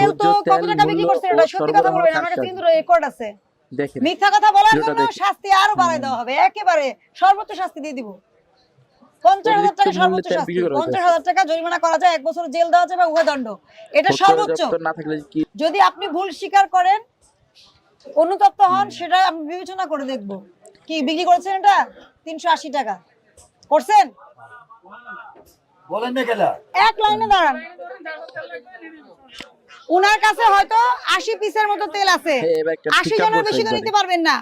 তেল তো কত টাকা বিক্রি করছেন এটা সত্যি কথা বলবেন, আমার কাছে কিন্তু রেকর্ড আছে। মিথ্যা কথা বলার জন্য শাস্তি আরো বাড়ায় দেওয়া হবে, একেবারে সর্বোচ্চ শাস্তি দিয়ে দিব। 50,000 টাকা সর্বোচ্চ শাস্তি, 50,000 টাকা জরিমানা করা যায়, 1 বছর জেল দেওয়া যাবে, উভয় দণ্ড, এটা সর্বোচ্চ। যদি আপনি ভুল স্বীকার করেন, অনুতপ্ত হন, সেটা আমি বিবেচনা করে দেখব। কি বিক্রি করেছেন এটা 380 টাকা করছেন? বলেন না কেলা এক লাইনে দাঁড়ান। উনার কাছে হয়তো 80 পিসের মতো তেল আছে, 80 জনের বেশি তো নিতে পারবেন না,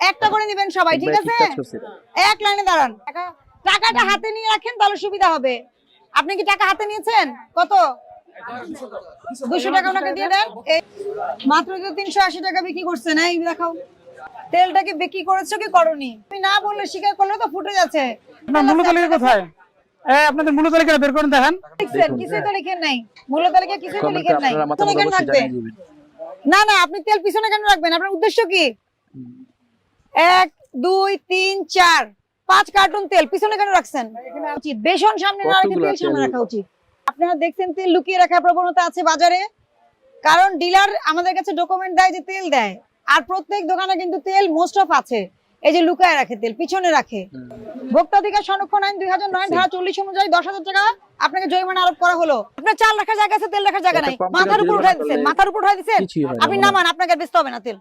একটা করে নেবেন সবাই, ঠিক আছে? এক লাইনে দাঁড়ান, টাকাটা হাতে নিয়ে রাখেন, তাহলে সুবিধা হবে। আপনি কি টাকা হাতে নিয়েছেন? কত? 200 টাকা ওনাকে দিয়ে দেন। মাত্র তো 380 টাকা বিক্রি করছেন। এই দেখাও, তেলটা কি বিক্রি করেছো কি করনি? তুমি না বললে স্বীকার করলে তো ফুটে যাচ্ছে। আপনার মূল্য তালিকা কোথায়? আপনাদের মূল্য তালিকা বের করে দেখেন। কিছুই তো লিখেন নাই, মূল্য তালিকা কিছুই তো লিখেন নাই। না না, আপনি তেল পিছনে কেন রাখবেন? আপনার উদ্দেশ্য কি? 1 2 3 4 5 কার্টুন তেল পিছনে কেন রাখছেন? উচিত বেসন সামনে না রেখে তেল সামনে রাখা উচিত। আপনারা দেখছেন তেল লুকিয়ে রাখার প্রবণতা আছে বাজারে, কারণ ডিলার আমাদের কাছে ডকুমেন্ট দেয় যে তেল দেয়, আর প্রত্যেক দোকানে কিন্তু তেল মোস্ট অফ আছে, এই যে লুকায় রাখে তেল, পিছনে রাখে। ভোক্তাধিকার সংরক্ষণ আইন 2009 ধারা 40 অনুযায়ী 10,000 টাকা আপনাকে জরিমানা আরোপ করা হলো। আপনার চাল রাখার জায়গা আছে, তেল রাখার জায়গা নাই, মাথার উপর উঠাই দিচ্ছেন, মাথার উপর উঠাই দিচ্ছেন। আপনি নামান, আপনাকে আর বেচতে হবে না তেল।